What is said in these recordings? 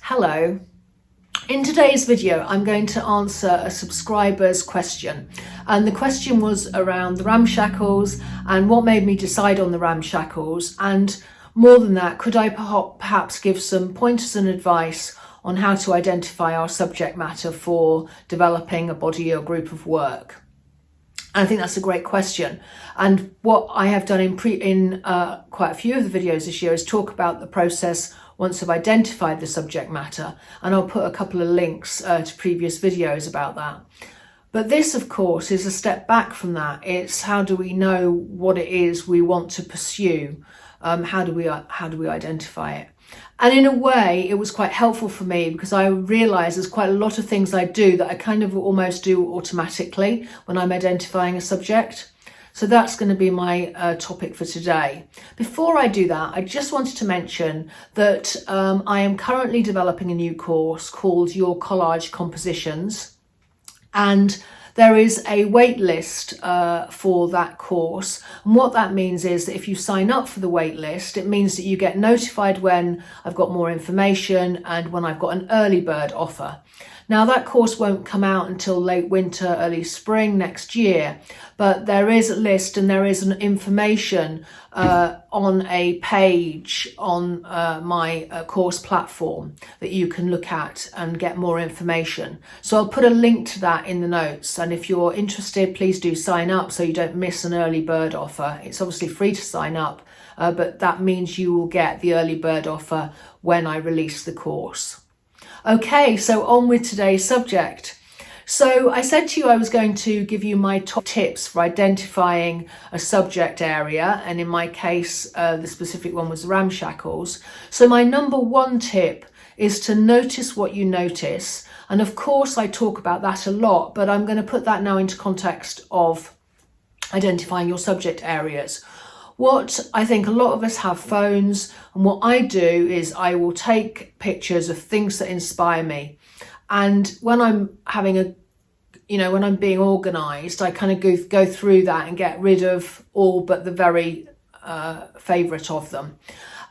Hello. In today's video, I'm going to answer a subscriber's question. And the question was around the ramshackles and what made me decide on the ramshackles. And more than that, could I perhaps give some pointers and advice on how to identify our subject matter for developing a body or group of work? I think that's a great question. And what I have done in quite a few of the videos this year is talk about the process once I've identified the subject matter. And I'll put a couple of links to previous videos about that. But this, of course, is a step back from that. It's how do we know what it is we want to pursue? How do we identify it? And in a way, it was quite helpful for me because I realised there's quite a lot of things I do that I kind of almost do automatically when I'm identifying a subject. So that's going to be my topic for today. Before I do that, I just wanted to mention that I am currently developing a new course called Your Collage Compositions. And there is a wait list for that course. And what that means is that if you sign up for the wait list, it means that you get notified when I've got more information and when I've got an early bird offer. Now that course won't come out until late winter, early spring next year, but there is a list and there is an information on a page on my course platform that you can look at and get more information. So I'll put a link to that in the notes, and if you're interested, please do sign up so you don't miss an early bird offer. It's obviously free to sign up, but that means you will get the early bird offer when I release the course. Okay, so on with today's subject. So I said to you I was going to give you my top tips for identifying a subject area, and in my case, the specific one was ramshackles. So my number one tip is to notice what you notice. And of course, I talk about that a lot, but I'm going to put that now into context of identifying your subject areas. What I think a lot of us have phones, and what I do is I will take pictures of things that inspire me. And when I'm having when I'm being organised, I kind of go through that and get rid of all but the very favourite of them.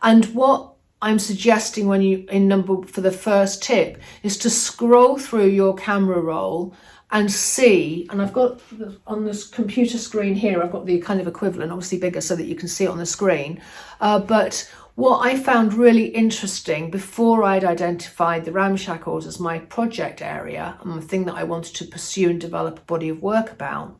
And what I'm suggesting for the first tip is to scroll through your camera roll and see, and I've got on this computer screen here, I've got the kind of equivalent, obviously bigger so that you can see it on the screen. But what I found really interesting before I'd identified the ramshackles as my project area and the thing that I wanted to pursue and develop a body of work about,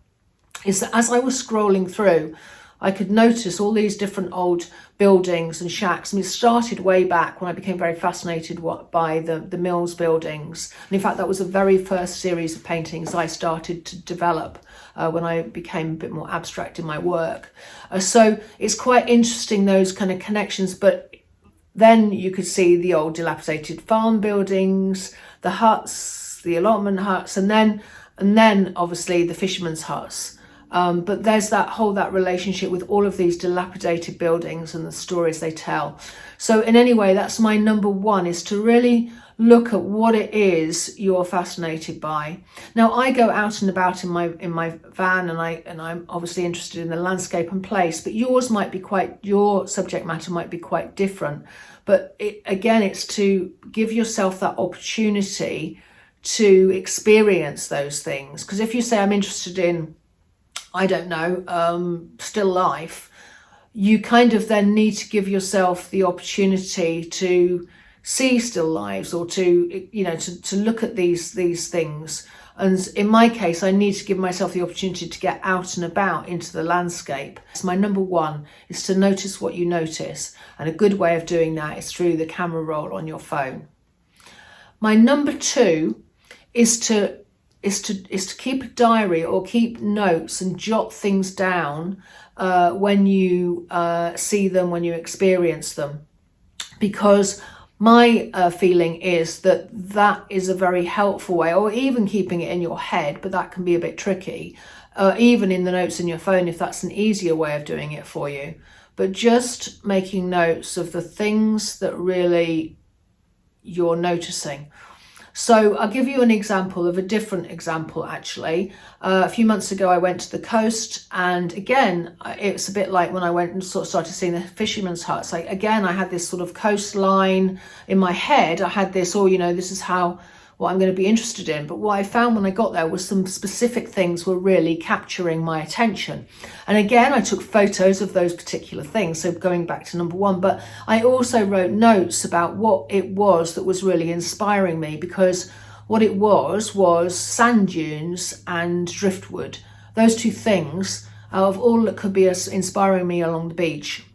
is that as I was scrolling through, I could notice all these different old buildings and shacks. And it started way back when I became very fascinated by the Mills buildings. And in fact, that was the very first series of paintings I started to develop when I became a bit more abstract in my work. So it's quite interesting, those kind of connections. But then you could see the old dilapidated farm buildings, the huts, the allotment huts, and then obviously the fishermen's huts. But there's that relationship with all of these dilapidated buildings and the stories they tell. So in any way, that's my number one, is to really look at what it is you're fascinated by. Now, I go out and about in my van, and I'm obviously interested in the landscape and place, but your subject matter might be quite different. But it's to give yourself that opportunity to experience those things. Because if you say, I'm interested in, I don't know, still life, you kind of then need to give yourself the opportunity to see still lives, or to look at these things. And in my case, I need to give myself the opportunity to get out and about into the landscape. So my number one is to notice what you notice. And a good way of doing that is through the camera roll on your phone. My number two is to keep a diary or keep notes and jot things down when you see them, when you experience them. Because my feeling is that is a very helpful way, or even keeping it in your head, but that can be a bit tricky, even in the notes in your phone, if that's an easier way of doing it for you. But just making notes of the things that really you're noticing. So I'll give you an example of a different example actually. A few months ago I went to the coast, and again it's a bit like when I went and sort of started seeing the fishermen's huts. Like again, I had this sort of coastline in my head. I had this, oh, you know, this is what I'm going to be interested in. But what I found when I got there was some specific things were really capturing my attention. And again, I took photos of those particular things. So going back to number one, but I also wrote notes about what it was that was really inspiring me, because what it was sand dunes and driftwood. Those two things of all that could be inspiring me along the beach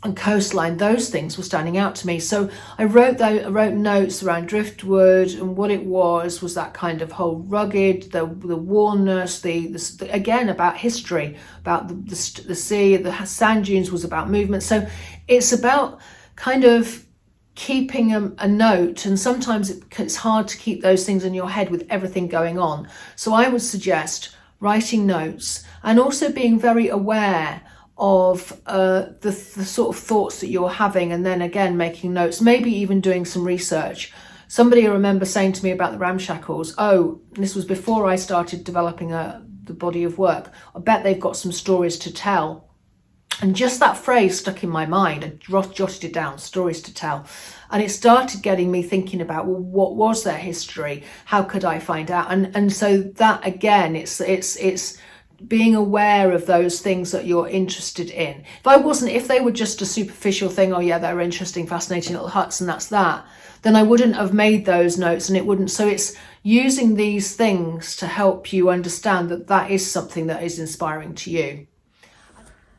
and coastline, those things were standing out to me. So I wrote notes around driftwood, and what it was that kind of whole rugged, the wornness, the again about history, about the sea. The sand dunes was about movement. So it's about kind of keeping a note, and sometimes it's hard to keep those things in your head with everything going on. So I would suggest writing notes, and also being very aware of the sort of thoughts that you're having, and then again making notes, maybe even doing some research. Somebody, I remember, saying to me about the ramshackles, oh, this was before I started developing the body of work, I bet they've got some stories to tell. And just that phrase stuck in my mind. I jotted it down, stories to tell. And it started getting me thinking about, well, what was their history? How could I find out? And so that again, it's being aware of those things that you're interested in. If they were just a superficial thing, oh yeah, they're interesting, fascinating little huts and that's that, then I wouldn't have made those notes, and it wouldn't. So it's using these things to help you understand that is something that is inspiring to you.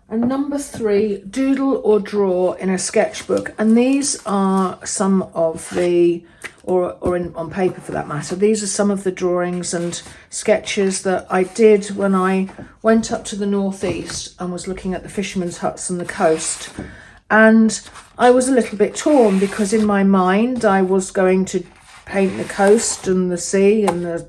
And number 3, doodle or draw in a sketchbook. And these are some of the, on paper for that matter, these are some of the drawings and sketches that I did when I went up to the northeast and was looking at the fishermen's huts and the coast. And I was a little bit torn, because in my mind I was going to paint the coast and the sea and the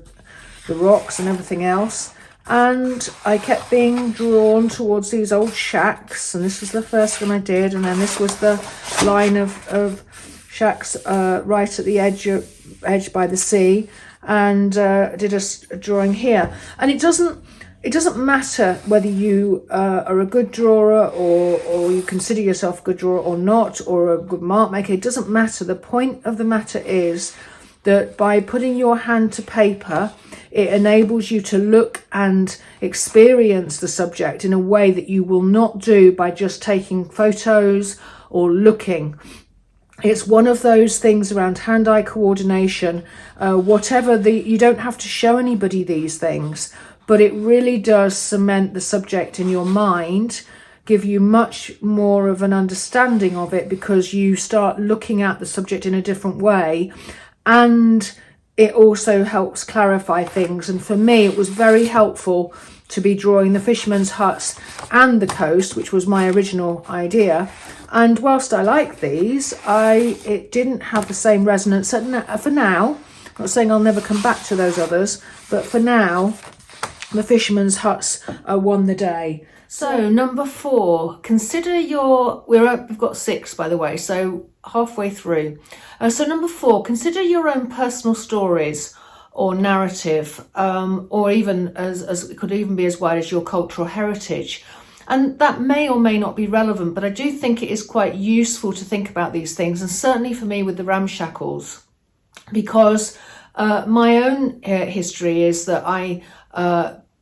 rocks and everything else. And I kept being drawn towards these old shacks, and this was the first one I did, and then this was the line of shacks right at the edge by the sea, and did a drawing here. And it doesn't matter whether you are a good drawer or you consider yourself a good drawer or not, or a good mark maker. It doesn't matter. The point of the matter is that by putting your hand to paper, it enables you to look and experience the subject in a way that you will not do by just taking photos or looking. It's one of those things around hand-eye coordination, you don't have to show anybody these things, but it really does cement the subject in your mind, give you much more of an understanding of it, because you start looking at the subject in a different way. And it also helps clarify things. And for me, it was very helpful to be drawing the fishermen's huts and the coast, which was my original idea. And whilst I like these, it didn't have the same resonance for now. I'm not saying I'll never come back to those others, but for now, the fishermen's huts won the day. So number 4, consider we've got 6 by the way, so halfway through. So number 4, consider your own personal stories or narrative, or even as it could even be as wide as your cultural heritage. And that may or may not be relevant, but I do think it is quite useful to think about these things, and certainly for me with the ramshackles, because my own history is that I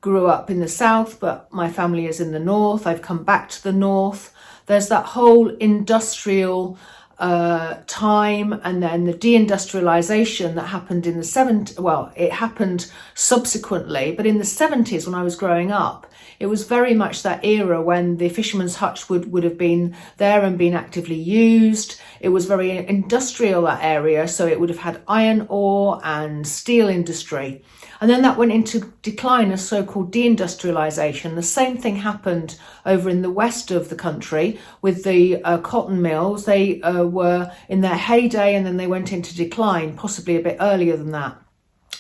grew up in the south, but my family is in the north. I've come back to the north. There's that whole industrial time, and then the deindustrialization that happened in the 70s. Well, it happened subsequently, but in the 70s when I was growing up, it was very much that era when the fishermen's huts would have been there and been actively used. It was very industrial, that area, so it would have had iron ore and steel industry. And then that went into decline, a so-called deindustrialization. The same thing happened over in the west of the country with the cotton mills. They were in their heyday, and then they went into decline, possibly a bit earlier than that.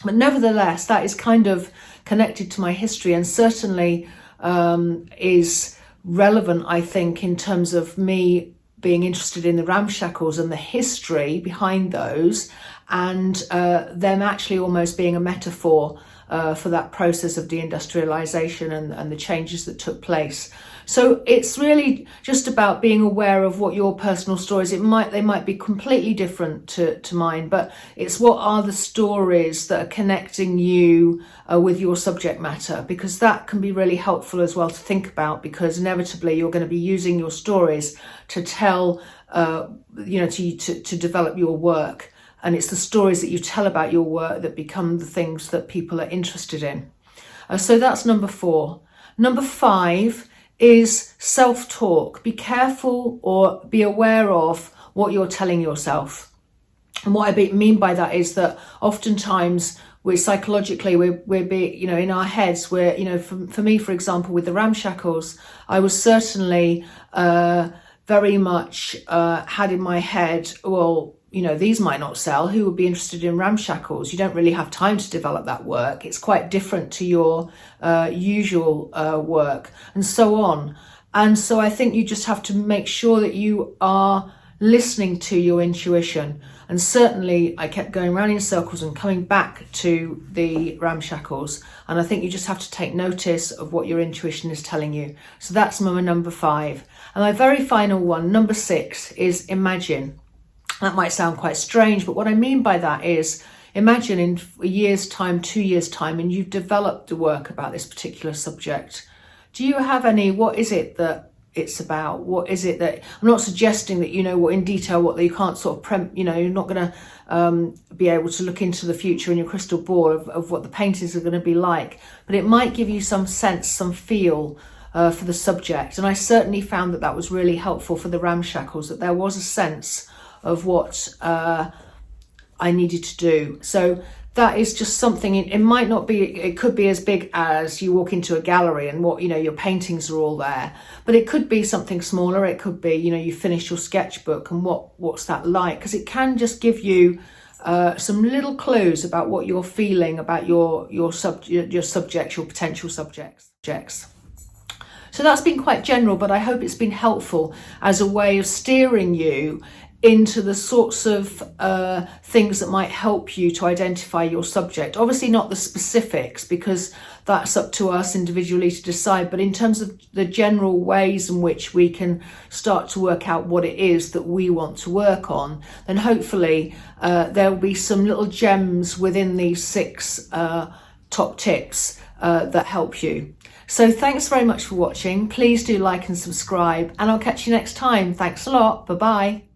But nevertheless, that is kind of connected to my history, and certainly is relevant, I think, in terms of me being interested in the ramshackles and the history behind those, and them actually almost being a metaphor for that process of deindustrialization and the changes that took place. So it's really just about being aware of what your personal stories, they might be completely different to mine, but it's what are the stories that are connecting you with your subject matter, because that can be really helpful as well to think about, because inevitably you're going to be using your stories to tell, to develop your work. And it's the stories that you tell about your work that become the things that people are interested in. So that's number 4. Number 5 is self-talk. Be careful or be aware of what you're telling yourself. And what I mean by that is that oftentimes we're psychologically, in our heads, for me, for example, with the ramshackles, I was certainly very much had in my head, well, these might not sell. Who would be interested in ramshackles? You don't really have time to develop that work. It's quite different to your usual work, and so on. And so I think you just have to make sure that you are listening to your intuition. And certainly I kept going around in circles and coming back to the ramshackles. And I think you just have to take notice of what your intuition is telling you. So that's my number 5. And my very final one, number 6, is imagine. That might sound quite strange, but what I mean by that is, imagine in a year's time, 2 years' time, and you've developed the work about this particular subject. Do you have what is it that it's about? What is it that, I'm not suggesting that you know what in detail, what you can't sort of, you're not going to be able to look into the future in your crystal ball of what the paintings are going to be like, but it might give you some sense, some feel for the subject. And I certainly found that was really helpful for the ramshackles, that there was a sense of what I needed to do. So that is just something, it might not be, it could be as big as you walk into a gallery and your paintings are all there, but it could be something smaller. It could be, you finish your sketchbook and what's that like? Because it can just give you some little clues about what you're feeling about your subjects, your potential subjects. So that's been quite general, but I hope it's been helpful as a way of steering you into the sorts of things that might help you to identify your subject. Obviously not the specifics, because that's up to us individually to decide, but in terms of the general ways in which we can start to work out what it is that we want to work on, then hopefully there will be some little gems within these 6 top tips that help you. So thanks very much for watching. Please do like and subscribe, and I'll catch you next time. Thanks a lot. Bye-bye.